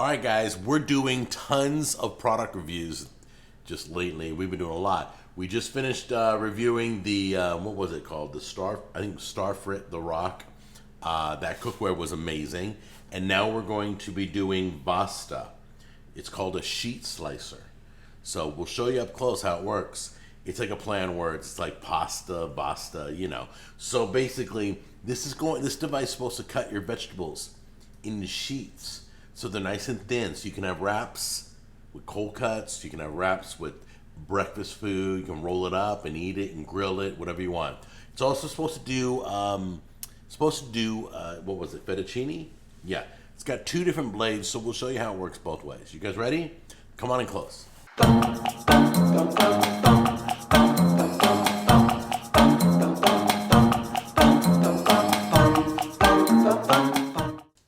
All right, guys, we're doing tons of product reviews just lately. We've been doing a lot. We just finished reviewing the, what was it called? I think Starfrit, the Rock. That cookware was amazing. And now we're going to be doing Vasta. It's called a sheet slicer. So we'll show you up close how it works. It's like a play on words. It's like pasta, basta, you know. So basically, this device is supposed to cut your vegetables into sheets. So they're nice and thin. So you can have wraps with cold cuts. You can have wraps with breakfast food. You can roll it up and eat it and grill it, whatever you want. It's also supposed to do, what was it, fettuccine? Yeah. It's got two different blades, so we'll show you how it works both ways. You guys ready? Come on in close.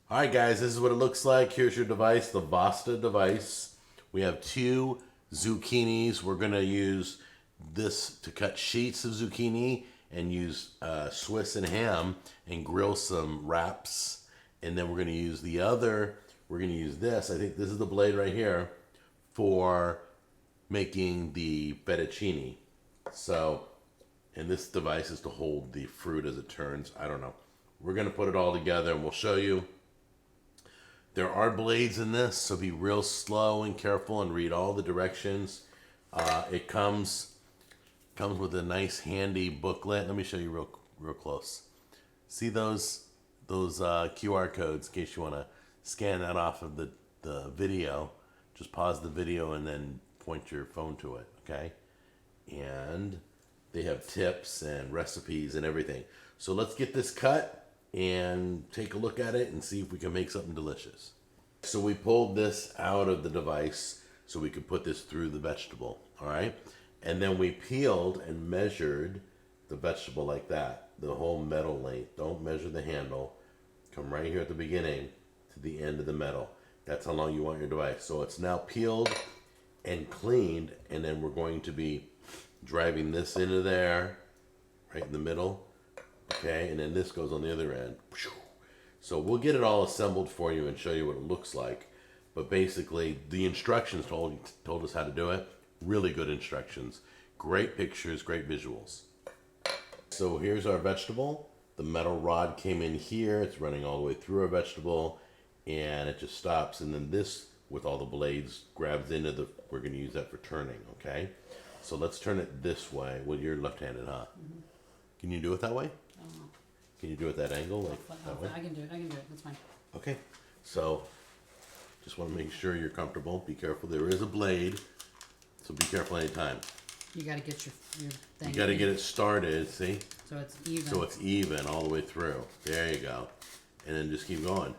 Alright guys, this is what it looks like. Here's your device, the Vasta device. We have two zucchinis. We're going to use this to cut sheets of zucchini and use Swiss and ham and grill some wraps. And then we're going to use this. I think this is the blade right here for making the fettuccine. So, and this device is to hold the fruit as it turns. I don't know. We're going to put it all together and we'll show you. There are blades in this, so be real slow and careful and read all the directions. It comes with a nice handy booklet. Let me show you real close. See those QR codes in case you want to scan that off of the video. Just pause the video and then point your phone to it, okay? And they have tips and recipes and everything. So let's get this cut and take a look at it and see if we can make something delicious. So we pulled this out of the device so we could put this through the vegetable, all right? And then we peeled and measured the vegetable like that, the whole metal length. Don't measure the handle. Come right here at the beginning to the end of the metal. That's how long you want your device. So it's now peeled and cleaned, and then we're going to be driving this into there, right in the middle. Okay, and then this goes on the other end. So we'll get it all assembled for you and show you what it looks like. But basically, the instructions told us how to do it. Really good instructions. Great pictures, great visuals. So here's our vegetable. The metal rod came in here. It's running all the way through our vegetable. And it just stops. And then this, with all the blades, grabs into we're going to use that for turning, okay? So let's turn it this way. Well, you're left-handed, huh? Mm-hmm. Can you do it that way? Can you do it that angle? Like that way? I can do it. That's fine. Okay. So, just want to make sure you're comfortable. Be careful. There is a blade, so be careful anytime. You got to get your thing. You got to get it started, see? So it's even. So it's even all the way through. There you go. And then just keep going.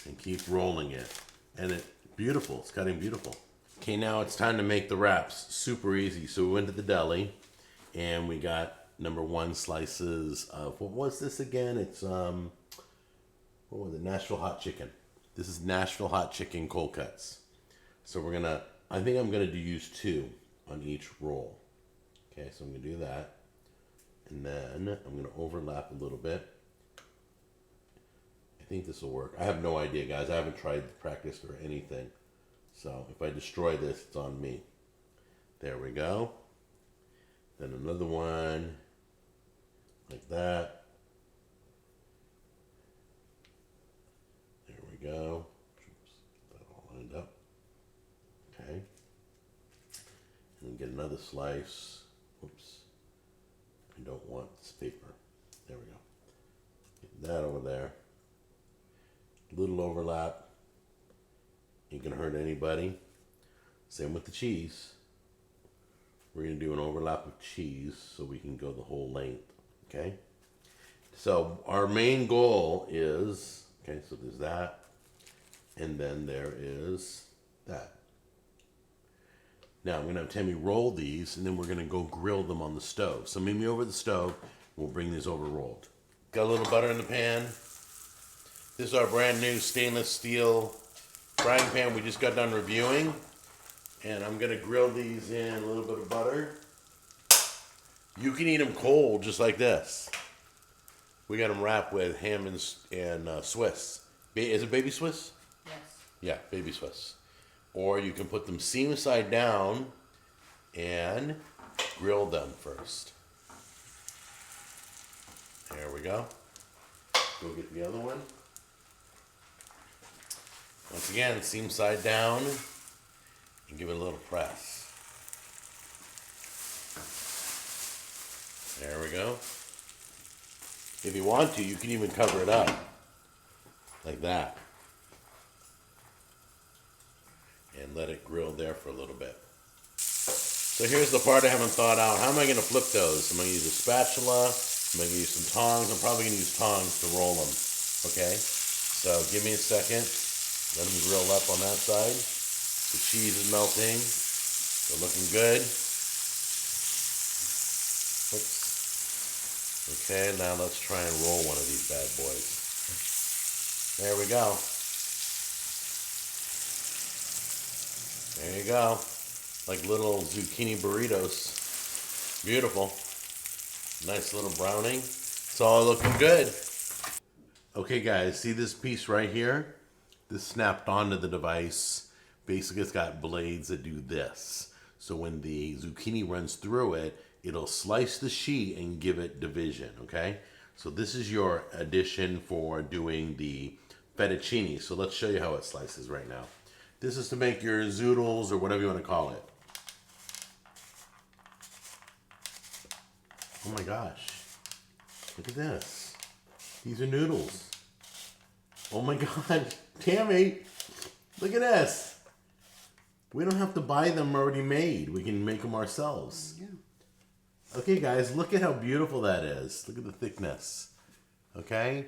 And keep rolling it. And it's beautiful. It's cutting beautiful. Okay, now it's time to make the wraps. Super easy. So we went to the deli and we got #1 slices of, what was this again? It's, what was it? Nashville hot chicken. This is Nashville hot chicken cold cuts. So I think I'm going to use 2 on each roll. Okay, so I'm going to do that. And then I'm going to overlap a little bit. I think this will work. I have no idea, guys. I haven't practiced or anything. So if I destroy this, it's on me. There we go. Then another one like that. There we go. Oops, that all lined up. Okay. And then get another slice. Oops. I don't want this paper. There we go. Get that over there. Little overlap. Ain't gonna hurt anybody. Same with the cheese. We're gonna do an overlap of cheese so we can go the whole length. Okay? So our main goal is, okay, so there's that. And then there is that. Now I'm gonna have Tammy roll these and then we're gonna go grill them on the stove. So meet me over the stove. We'll bring these over rolled. Got a little butter in the pan. This is our brand new stainless steel frying pan we just got done reviewing. And I'm going to grill these in a little bit of butter. You can eat them cold just like this. We got them wrapped with ham and Swiss. Is it baby Swiss? Yes. Yeah, baby Swiss. Or you can put them seam side down and grill them first. There we go. Go get the other one. Once again, seam side down and give it a little press. There we go. If you want to, you can even cover it up like that and let it grill there for a little bit. So here's the part I haven't thought out. How am I going to flip those? I'm going to use a spatula. I'm going to use some tongs. I'm probably going to use tongs to roll them. Okay? So give me a second. Let them grill up on that side. The cheese is melting. They're looking good. Oops. Okay, now let's try and roll one of these bad boys. There we go. There you go. Like little zucchini burritos. Beautiful. Nice little browning. It's all looking good. Okay guys, see this piece right here? This snapped onto the device. Basically it's got blades that do this. So when the zucchini runs through it, it'll slice the sheet and give it division, okay? So this is your addition for doing the fettuccine. So let's show you how it slices right now. This is to make your zoodles or whatever you want to call it. Oh my gosh. Look at this. These are noodles. Oh my God. Tammy, look at this. We don't have to buy them already made. We can make them ourselves. Yeah. Okay, guys, look at how beautiful that is. Look at the thickness. Okay?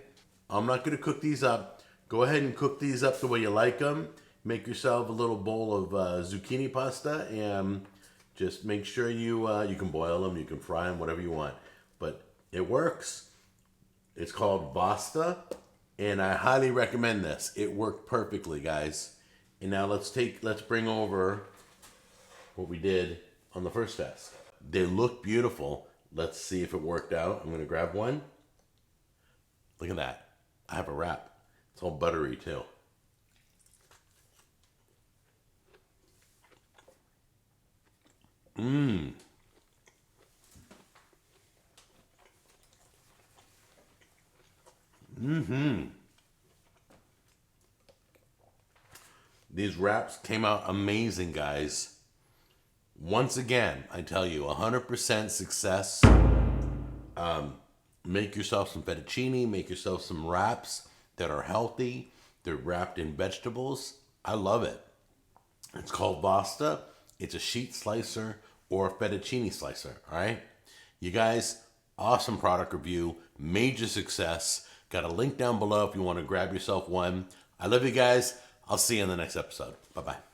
I'm not going to cook these up. Go ahead and cook these up the way you like them. Make yourself a little bowl of zucchini pasta and just make sure you can boil them, you can fry them, whatever you want. But it works. It's called Vasta, and I highly recommend this. It worked perfectly, guys. And now let's bring over what we did on the first test. They look beautiful. Let's see if it worked out. I'm gonna grab one. Look at that. I have a wrap. It's all buttery too. Mmm. Mm-hmm. These wraps came out amazing, guys. Once again, I tell you, 100% success. Make yourself some fettuccine, make yourself some wraps that are healthy. They're wrapped in vegetables. I love it. It's called Vasta. It's a sheet slicer or a fettuccine slicer, all right? You guys, awesome product review, major success. Got a link down below if you want to grab yourself one. I love you guys. I'll see you in the next episode. Bye-bye.